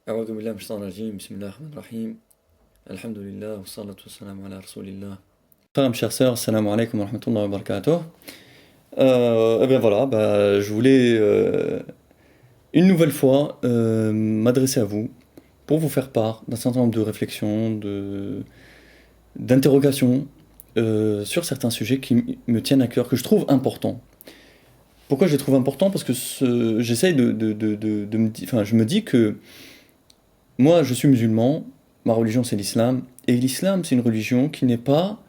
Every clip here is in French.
أعوذ بالله من الشيطان الرجيم بسم الله الرحمن الرحيم الحمد لله والصلاة والسلام على رسول الله. Mes chers sœurs, salam alaikum wa rahmatullahi wa barakatuh. Eh bien voilà, je voulais une nouvelle fois m'adresser à vous pour vous faire part d'un certain nombre de réflexions, d'interrogations sur certains sujets qui me tiennent à cœur, que je trouve importants. Pourquoi je les trouve importants? Parce que j'essaye de me dire, enfin je me dis que moi je suis musulman, ma religion c'est l'islam, et l'islam c'est une religion qui n'est pas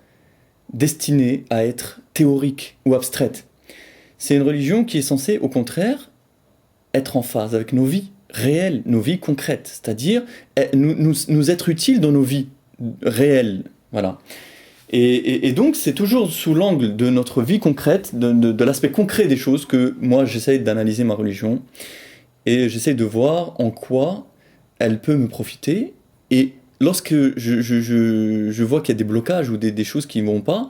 destinée à être théorique ou abstraite. C'est une religion qui est censée au contraire être en phase avec nos vies réelles, nos vies concrètes, c'est-à-dire nous être utiles dans nos vies réelles. Voilà. Et donc c'est toujours sous l'angle de notre vie concrète, de l'aspect concret des choses que moi j'essaye d'analyser ma religion et j'essaye de voir en quoi elle peut me profiter. Et lorsque je vois qu'il y a des blocages ou des choses qui ne vont pas,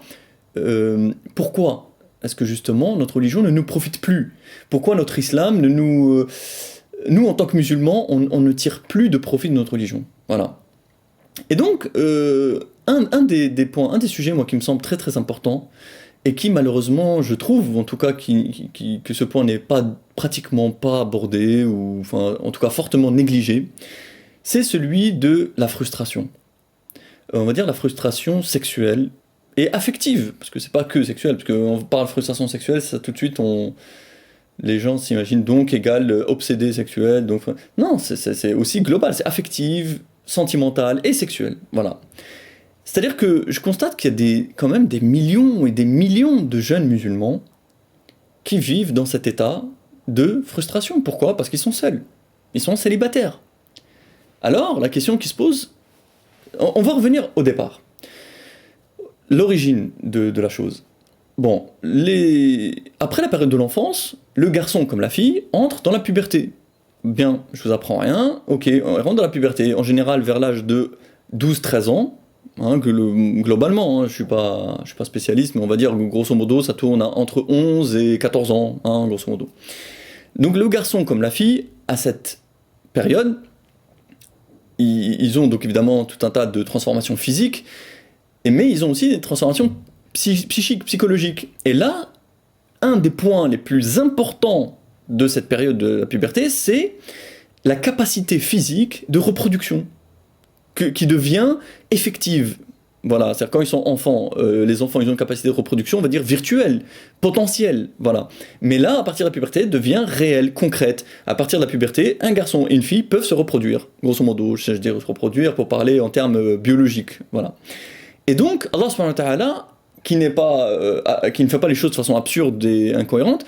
pourquoi est-ce que justement notre religion ne nous profite plus? Pourquoi notre islam ne nous en tant que musulmans, on ne tire plus de profit de notre religion? Voilà. Et donc, un des points, un des sujets, moi, qui me semble très très important, et qui malheureusement, je trouve, en tout cas, que ce point n'est pratiquement pas abordé, ou enfin, en tout cas fortement négligé, c'est celui de la frustration. On va dire la frustration sexuelle et affective, parce que c'est pas que sexuelle, parce qu'on parle de frustration sexuelle, ça tout de suite, les gens s'imaginent donc égal obsédé sexuel, donc non, c'est aussi global, c'est affective, sentimentale et sexuelle, voilà. C'est-à-dire que je constate qu'il y a quand même des millions et des millions de jeunes musulmans qui vivent dans cet état de frustration. Pourquoi? Parce qu'ils sont seuls, ils sont célibataires. Alors, la question qui se pose, on va revenir au départ. L'origine de la chose. Bon, après la période de l'enfance, le garçon comme la fille entre dans la puberté. Bien, je vous apprends rien, ok, on rentre dans la puberté, en général vers l'âge de 12-13 ans, hein, globalement, hein, je suis pas spécialiste, mais on va dire grosso modo, ça tourne entre 11 et 14 ans, hein, grosso modo. Donc le garçon comme la fille, à cette période, ils ont donc évidemment tout un tas de transformations physiques, mais ils ont aussi des transformations psychiques, psychologiques. Et là, un des points les plus importants de cette période de la puberté, c'est la capacité physique de reproduction, qui devient effective. Voilà, c'est-à-dire quand ils sont enfants, les enfants ils ont une capacité de reproduction, on va dire virtuelle, potentielle, voilà. Mais là, à partir de la puberté, elle devient réelle, concrète. À partir de la puberté, un garçon et une fille peuvent se reproduire, grosso modo, je dis se reproduire pour parler en termes biologiques, voilà. Et donc, Allah subhanahu wa ta'ala, qui ne fait pas les choses de façon absurde et incohérente,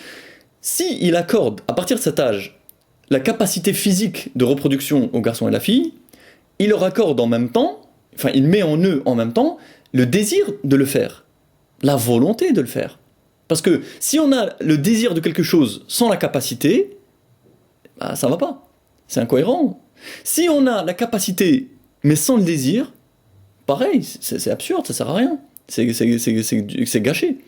si il accorde, à partir de cet âge, la capacité physique de reproduction au garçon et à la fille, il leur accorde en même temps, enfin il met en eux en même temps, le désir de le faire, la volonté de le faire. Parce que si on a le désir de quelque chose sans la capacité, bah, ça va pas, c'est incohérent. Si on a la capacité mais sans le désir, pareil, c'est absurde, ça sert à rien. C'est gâché.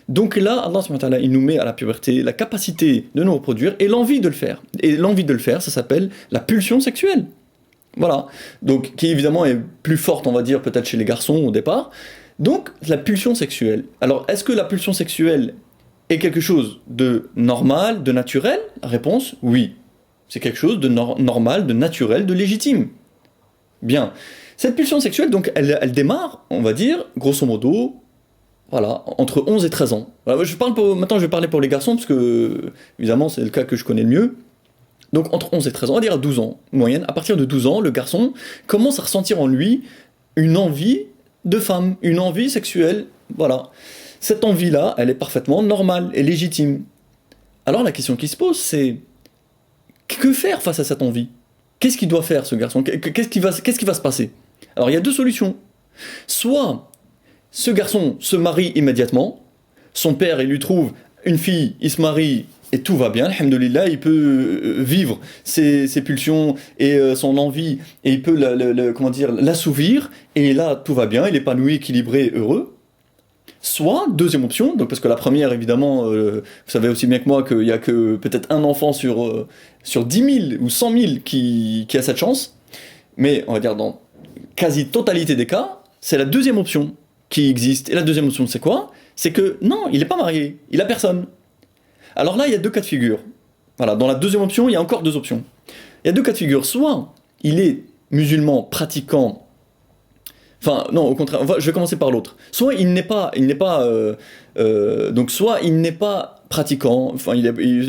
Donc là, Allah subhanahu wa ta'ala, il nous met à la puberté la capacité de nous reproduire et l'envie de le faire. Et l'envie de le faire, ça s'appelle la pulsion sexuelle. Voilà. Donc, qui évidemment est plus forte, on va dire, peut-être chez les garçons au départ. Donc, la pulsion sexuelle. Alors, est-ce que la pulsion sexuelle est quelque chose de normal, de naturel? La réponse, oui. C'est quelque chose de normal, de naturel, de légitime. Bien. Cette pulsion sexuelle, donc, elle démarre, on va dire, grosso modo, voilà, entre 11 et 13 ans. Voilà, maintenant, je vais parler pour les garçons, parce que, évidemment, c'est le cas que je connais le mieux. Donc, entre 11 et 13 ans, on va dire à 12 ans, moyenne. À partir de 12 ans, le garçon commence à ressentir en lui une envie de femme, une envie sexuelle, voilà. Cette envie-là, elle est parfaitement normale et légitime. Alors, la question qui se pose, c'est que faire face à cette envie? Qu'est-ce qu'il doit faire, ce garçon? Qu'est-ce qui va se passer? Alors, il y a deux solutions. Soit ce garçon se marie immédiatement, son père, il lui trouve une fille, il se marie, et tout va bien, alhamdoulilah, il peut vivre ses pulsions et son envie, et il peut l'assouvir, et là, tout va bien, il est épanoui, équilibré, heureux. Soit, deuxième option, donc parce que la première, évidemment, vous savez aussi bien que moi qu'il n'y a que peut-être un enfant sur 10 000 ou 100 000 qui a cette chance. Mais on va dire dans quasi-totalité des cas, c'est la deuxième option qui existe. Et la deuxième option, c'est quoi? C'est que non, il n'est pas marié, il a personne. Alors là, il y a deux cas de figure. Voilà, dans la deuxième option, il y a encore deux options. Il y a deux cas de figure. Soit il est musulman pratiquant. Enfin, non, au contraire, je vais commencer par l'autre. Soit il n'est pas, donc soit il n'est pas pratiquant, enfin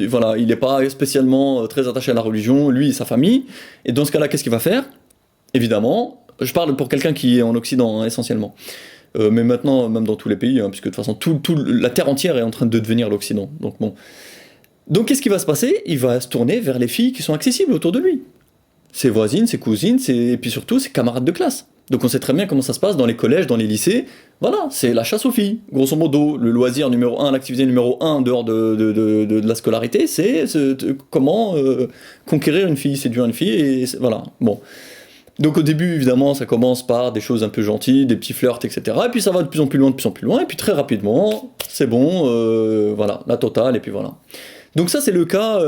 voilà, il n'est pas spécialement très attaché à la religion, lui et sa famille. Et dans ce cas-là, qu'est-ce qu'il va faire? Évidemment, je parle pour quelqu'un qui est en Occident, hein, essentiellement. Mais maintenant, même dans tous les pays, hein, puisque de toute façon, la terre entière est en train de devenir l'Occident. Donc bon. Donc qu'est-ce qui va se passer? Il va se tourner vers les filles qui sont accessibles autour de lui. Ses voisines, ses cousines, et puis surtout ses camarades de classe. Donc on sait très bien comment ça se passe dans les collèges, dans les lycées. Voilà, c'est la chasse aux filles. Grosso modo, le loisir numéro 1, l'activité numéro 1 en dehors de la scolarité, c'est comment conquérir une fille, séduire une fille, et voilà. Bon. Donc au début, évidemment, ça commence par des choses un peu gentilles, des petits flirts, etc. Et puis ça va de plus en plus loin, de plus en plus loin, et puis très rapidement, c'est bon, voilà, la totale, et puis voilà. Donc ça, c'est le cas,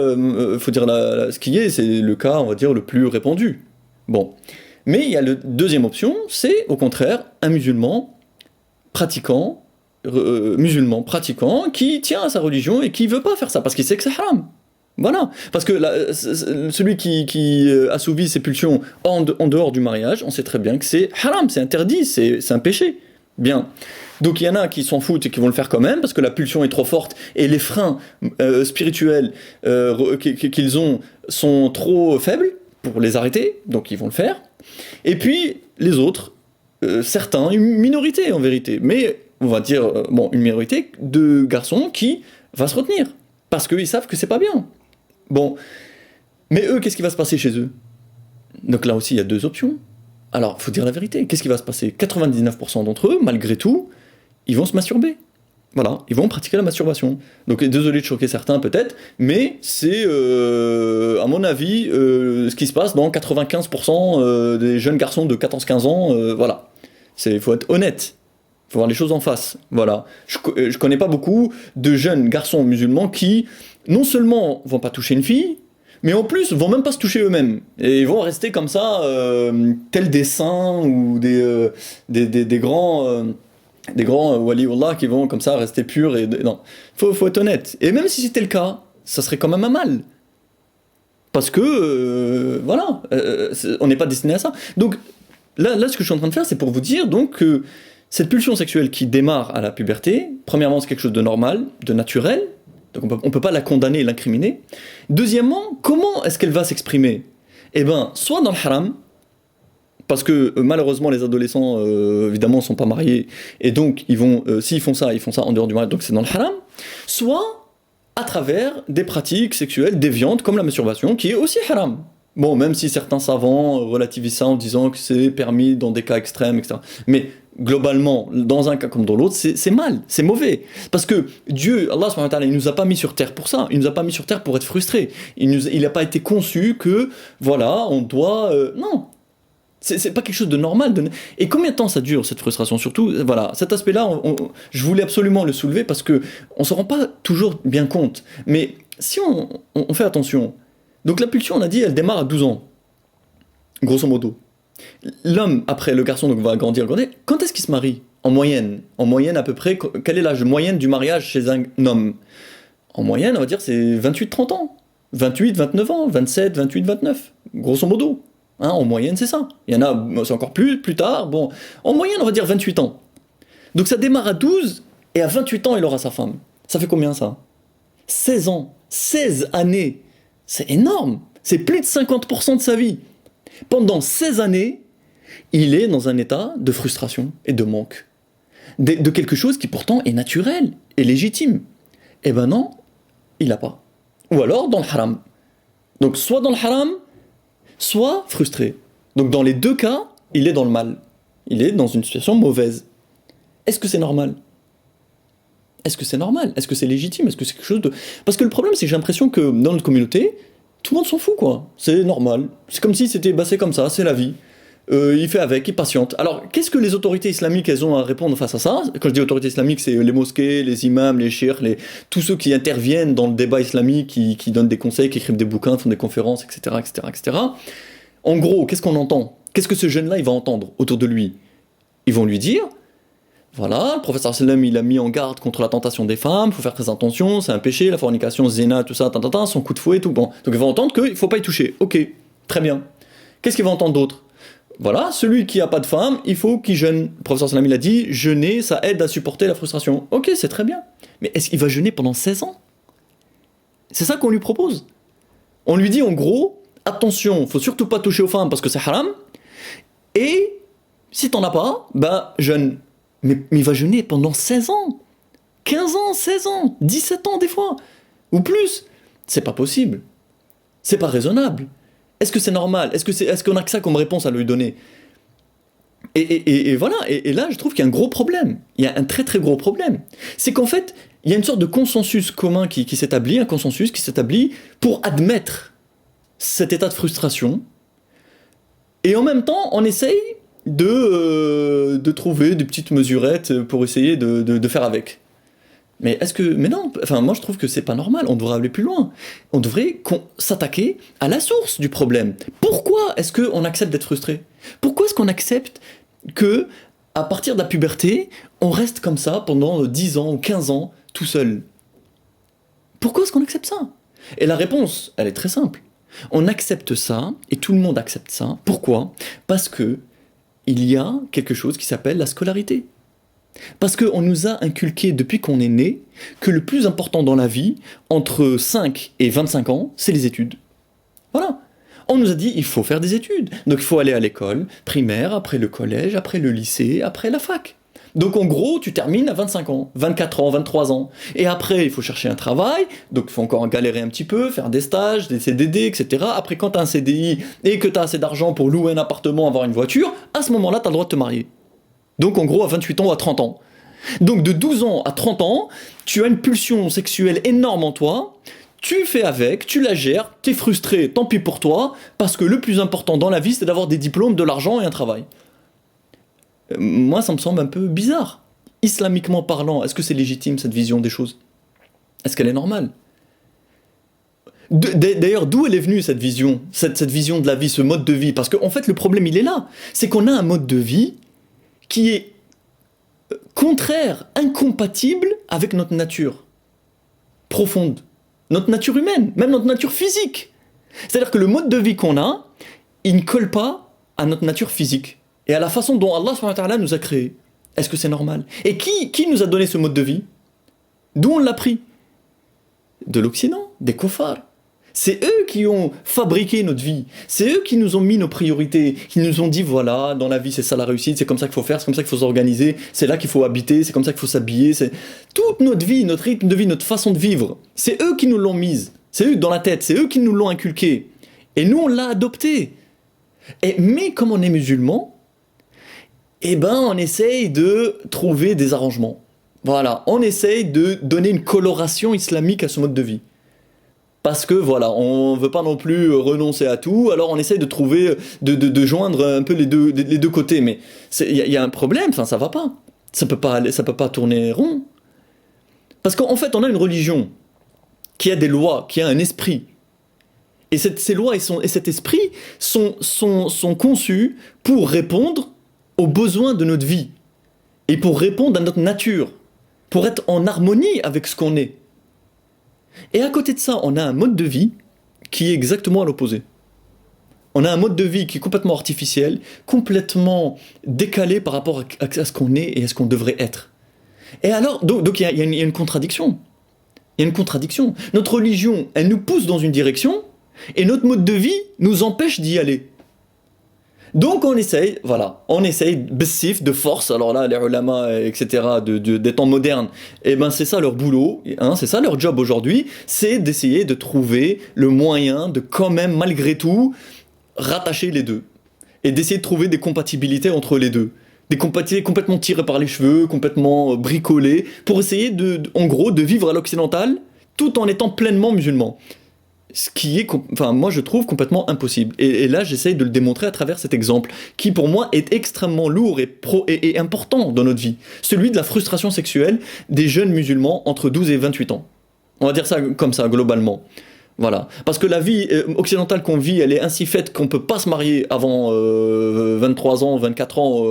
faut dire ce qui est, c'est le cas, on va dire, le plus répandu. Bon. Mais il y a la deuxième option, c'est au contraire un musulman pratiquant, qui tient à sa religion et qui veut pas faire ça, parce qu'il sait que c'est haram. Voilà, parce que celui qui assouvit ses pulsions en dehors du mariage, on sait très bien que c'est haram, c'est interdit, c'est un péché. Bien. Donc il y en a qui s'en foutent et qui vont le faire quand même, parce que la pulsion est trop forte, et les freins spirituels qu'ils ont sont trop faibles pour les arrêter, donc ils vont le faire. Et puis les autres, certains, une minorité en vérité, mais on va dire, une minorité de garçons qui va se retenir, parce qu'ils savent que c'est pas bien. Bon, mais eux, qu'est-ce qui va se passer chez eux? Donc là aussi, il y a deux options. Alors, il faut dire la vérité, qu'est-ce qui va se passer? 99% d'entre eux, malgré tout, ils vont se masturber. Voilà, ils vont pratiquer la masturbation. Donc désolé de choquer certains peut-être, mais c'est, à mon avis, ce qui se passe dans 95% des jeunes garçons de 14-15 ans, voilà. Il faut être honnête, il faut voir les choses en face, voilà. Je connais pas beaucoup de jeunes garçons musulmans qui, non seulement vont pas toucher une fille, mais en plus vont même pas se toucher eux-mêmes. Et ils vont rester comme ça, tels des saints ou des grands... des grands waliullah qui vont comme ça rester purs et non, faut être honnête. Et même si c'était le cas, ça serait quand même un mal, parce que voilà, on n'est pas destiné à ça. Donc là ce que je suis en train de faire, c'est pour vous dire donc que cette pulsion sexuelle qui démarre à la puberté, premièrement c'est quelque chose de normal, de naturel, donc on peut pas la condamner et l'incriminer. Deuxièmement, comment est-ce qu'elle va s'exprimer? Eh ben, soit dans le haram, parce que malheureusement les adolescents évidemment sont pas mariés, et donc ils vont, s'ils font ça en dehors du mariage, donc c'est dans le haram, soit à travers des pratiques sexuelles déviantes comme la masturbation, qui est aussi haram. Bon, même si certains savants relativisent ça en disant que c'est permis dans des cas extrêmes, etc. Mais globalement, dans un cas comme dans l'autre, c'est mal, c'est mauvais. Parce que Dieu, Allah subhanahu wa ta'ala, il nous a pas mis sur terre pour ça, il nous a pas mis sur terre pour être frustré. Il n'a pas été conçu que, voilà, on doit... non. C'est pas quelque chose de normal. Et combien de temps ça dure, cette frustration? Surtout, voilà, cet aspect-là, je voulais absolument le soulever parce que on s'en rend pas toujours bien compte. Mais si on fait attention, donc la pulsion, on a dit, elle démarre à 12 ans, grosso modo. L'homme, après, le garçon donc, va grandir. Quand est-ce qu'il se marie? En moyenne, à peu près, quel est l'âge moyen du mariage chez un homme? En moyenne, on va dire, c'est 28-30 ans. 28, 29 ans, 27, 28, 29, grosso modo. Hein, en moyenne, c'est ça. Il y en a, c'est encore plus tard. Bon, en moyenne, on va dire 28 ans. Donc ça démarre à 12, et à 28 ans, il aura sa femme. Ça fait combien, ça? 16 ans. 16 années. C'est énorme. C'est plus de 50% de sa vie. Pendant 16 années, il est dans un état de frustration et de manque. De quelque chose qui pourtant est naturel et légitime. Eh ben non, il n'a pas. Ou alors dans le haram. Donc soit dans le haram, soit frustré. Donc dans les deux cas, il est dans le mal. Il est dans une situation mauvaise. Est-ce que c'est normal? Est-ce que c'est normal? Est-ce que c'est légitime? Est-ce que c'est quelque chose de... Parce que le problème, c'est que j'ai l'impression que dans notre communauté, tout le monde s'en fout, quoi. C'est normal. C'est comme si c'était... c'est comme ça, c'est la vie. Il fait avec, il patiente. Alors, qu'est-ce que les autorités islamiques, elles ont à répondre face à ça? Quand je dis autorités islamiques, c'est les mosquées, les imams, les cheikhs, tous ceux qui interviennent dans le débat islamique, qui donnent des conseils, qui écrivent des bouquins, font des conférences, etc., etc., etc. En gros, qu'est-ce qu'on entend? qu'est-ce que ce jeune-là, il va entendre autour de lui? Ils vont lui dire, voilà, le professeur sallam, il a mis en garde contre la tentation des femmes, il faut faire très attention, c'est un péché, la fornication, zina, tout ça, son coup de fouet, tout bon. Donc il va entendre qu'il ne faut pas y toucher. Ok, très bien. Qu'est-ce qu'il va entendre d'autre? Voilà, celui qui n'a pas de femme, il faut qu'il jeûne. Le professeur sallam, il a dit, jeûner, ça aide à supporter la frustration. Ok, c'est très bien. Mais est-ce qu'il va jeûner pendant 16 ans? C'est ça qu'on lui propose. On lui dit en gros, attention, faut surtout pas toucher aux femmes parce que c'est haram, et si t'en as pas, ben jeûne. Mais il va jeûner pendant 16 ans, 15 ans, 16 ans, 17 ans des fois, ou plus. C'est pas possible. C'est pas raisonnable. Est-ce que c'est normal? Est-ce qu'on a que ça comme réponse à lui donner? Et voilà, et là je trouve qu'il y a un gros problème. Il y a un très très gros problème. C'est qu'en fait, il y a une sorte de consensus commun qui s'établit, un consensus qui s'établit pour admettre cet état de frustration. Et en même temps, on essaye de trouver des petites mesurettes pour essayer de faire avec. Mais non, enfin moi je trouve que c'est pas normal, on devrait aller plus loin. On devrait s'attaquer à la source du problème. Pourquoi est-ce qu'on accepte d'être frustré? Pourquoi est-ce qu'on accepte que, à partir de la puberté, on reste comme ça pendant 10 ans ou 15 ans tout seul? Pourquoi est-ce qu'on accepte ça? Et la réponse, elle est très simple. On accepte ça, et tout le monde accepte ça. Pourquoi? Parce que il y a quelque chose qui s'appelle la scolarité. Parce qu'on nous a inculqué depuis qu'on est né que le plus important dans la vie, entre 5 et 25 ans, c'est les études. Voilà. On nous a dit il faut faire des études. Donc il faut aller à l'école primaire, après le collège, après le lycée, après la fac. Donc en gros, tu termines à 25 ans, 24 ans, 23 ans. Et après, il faut chercher un travail, donc il faut encore galérer un petit peu, faire des stages, des CDD, etc. Après, quand tu as un CDI et que tu as assez d'argent pour louer un appartement, avoir une voiture, à ce moment-là, tu as le droit de te marier. Donc en gros, à 28 ans ou à 30 ans. Donc de 12 ans à 30 ans, tu as une pulsion sexuelle énorme en toi, tu fais avec, tu la gères, t'es frustré, tant pis pour toi, parce que le plus important dans la vie, c'est d'avoir des diplômes, de l'argent et un travail. Moi, ça me semble un peu bizarre. Islamiquement parlant, est-ce que c'est légitime cette vision des choses? Est-ce qu'elle est normale? D'ailleurs, d'où elle est venue cette vision de la vie, ce mode de vie? Parce qu'en fait, le problème, il est là. C'est qu'on a un mode de vie qui est contraire, incompatible avec notre nature profonde, notre nature humaine, même notre nature physique. C'est-à-dire que le mode de vie qu'on a, il ne colle pas à notre nature physique et à la façon dont Allah subhanahu wa ta'ala nous a créés. Est-ce que c'est normal? Et qui nous a donné ce mode de vie? D'où on l'a pris? De l'Occident, des kuffars. C'est eux qui ont fabriqué notre vie. C'est eux qui nous ont mis nos priorités, qui nous ont dit voilà, dans la vie c'est ça la réussite, c'est comme ça qu'il faut faire, c'est comme ça qu'il faut s'organiser, c'est là qu'il faut habiter, c'est comme ça qu'il faut s'habiller. C'est toute notre vie, notre rythme de vie, notre façon de vivre. C'est eux qui nous l'ont mise. C'est eux dans la tête, c'est eux qui nous l'ont inculqué. Et nous on l'a adopté. Mais comme on est musulman, on essaye de trouver des arrangements. Voilà, on essaye de donner une coloration islamique à ce mode de vie. Parce que voilà, on veut pas non plus renoncer à tout, alors on essaye de trouver, de joindre un peu les deux côtés, mais il y a un problème, ça va pas. Ça peut pas tourner rond. Parce qu'en fait, on a une religion qui a des lois, qui a un esprit. Et ces lois et cet esprit sont conçus pour répondre aux besoins de notre vie. Et pour répondre à notre nature. Pour être en harmonie avec ce qu'on est. Et à côté de ça, on a un mode de vie qui est exactement à l'opposé. On a un mode de vie qui est complètement artificiel, complètement décalé par rapport à ce qu'on est et à ce qu'on devrait être. Et alors, donc il y a une contradiction. Il y a une contradiction. Notre religion, elle nous pousse dans une direction, et notre mode de vie nous empêche d'y aller. Donc on essaye, bessif, de force, alors là, les ulama, etc., des temps modernes, c'est ça leur boulot, c'est ça leur job aujourd'hui, c'est d'essayer de trouver le moyen de quand même, malgré tout, rattacher les deux. Et d'essayer de trouver des compatibilités entre les deux. Des compatibilités complètement tirées par les cheveux, complètement bricolées, pour essayer en gros, de vivre à l'occidental, tout en étant pleinement musulman. Ce qui est, moi je trouve complètement impossible. Et là j'essaye de le démontrer à travers cet exemple, qui pour moi est extrêmement lourd et important dans notre vie. Celui de la frustration sexuelle des jeunes musulmans entre 12 et 28 ans. On va dire ça comme ça, globalement. Voilà. Parce que la vie occidentale qu'on vit, elle est ainsi faite qu'on peut pas se marier avant 23 ans, 24 ans,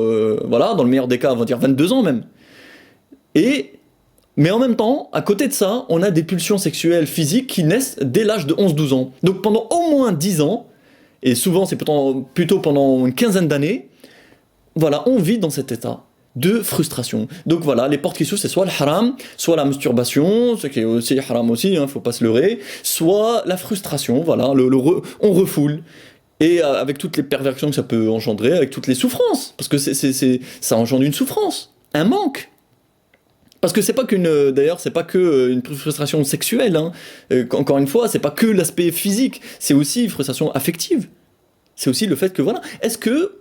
voilà, dans le meilleur des cas, on va dire 22 ans même. Et, mais en même temps, à côté de ça, on a des pulsions sexuelles physiques qui naissent dès l'âge de 11-12 ans. Donc pendant au moins 10 ans, et souvent c'est plutôt pendant une quinzaine d'années, voilà, on vit dans cet état de frustration. Donc voilà, les portes qui s'ouvrent, c'est soit le haram, soit la masturbation, ce qui est aussi haram aussi, faut pas se leurrer, soit la frustration, voilà, on refoule. Et avec toutes les perversions que ça peut engendrer, avec toutes les souffrances, parce que ça engendre une souffrance, un manque. Parce que c'est pas d'ailleurs, c'est pas que une frustration sexuelle, encore une fois, c'est pas que l'aspect physique, c'est aussi une frustration affective. C'est aussi le fait que, voilà, est-ce que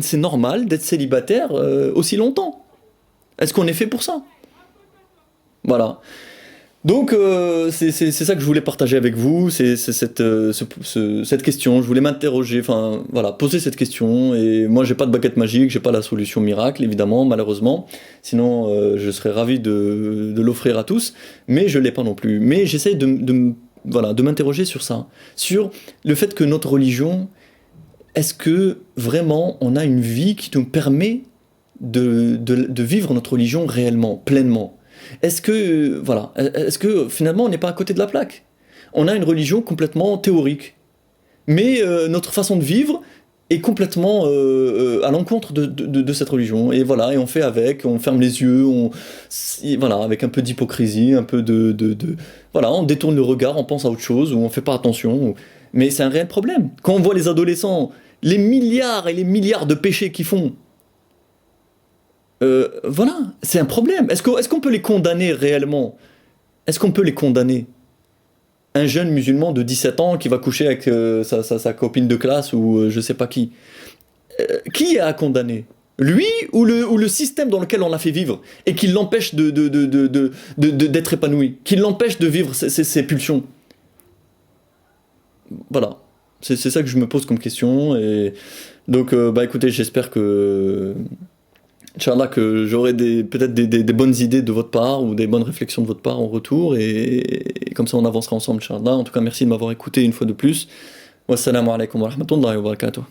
c'est normal d'être célibataire aussi longtemps? Est-ce qu'on est fait pour ça? Voilà. Donc c'est ça que je voulais partager avec vous, c'est cette question. Je voulais m'interroger, enfin voilà, poser cette question. Et moi j'ai pas de baguette magique, j'ai pas la solution miracle évidemment, malheureusement. Sinon je serais ravi de l'offrir à tous, mais je l'ai pas non plus. Mais j'essaye voilà, de m'interroger sur ça, sur le fait que notre religion, est-ce que vraiment on a une vie qui nous permet de vivre notre religion réellement, pleinement? Est-ce que finalement on n'est pas à côté de la plaque? On a une religion complètement théorique, mais notre façon de vivre est complètement à l'encontre de cette religion. Et voilà, et on fait avec, on ferme les yeux, voilà, avec un peu d'hypocrisie, un peu voilà, on détourne le regard, on pense à autre chose, ou on fait pas attention. Mais c'est un réel problème. Quand on voit les adolescents, les milliards et les milliards de péchés qu'ils font, voilà, c'est un problème. Est-ce qu'on peut les condamner réellement? Est-ce qu'on peut les condamner? Un jeune musulman de 17 ans qui va coucher avec sa copine de classe ou je sais pas qui. Qui est à condamner? Lui ou le système dans lequel on l'a fait vivre et qui l'empêche d'être épanoui, qui l'empêche de vivre ses pulsions? Voilà. C'est ça que je me pose comme question. Et donc, écoutez, j'espère que Inch'Allah, que j'aurai peut-être des bonnes idées de votre part ou des bonnes réflexions de votre part en retour et comme ça on avancera ensemble, Inch'Allah. En tout cas, merci de m'avoir écouté une fois de plus. Wassalamu alaikum wa rahmatullahi wa barakatuh.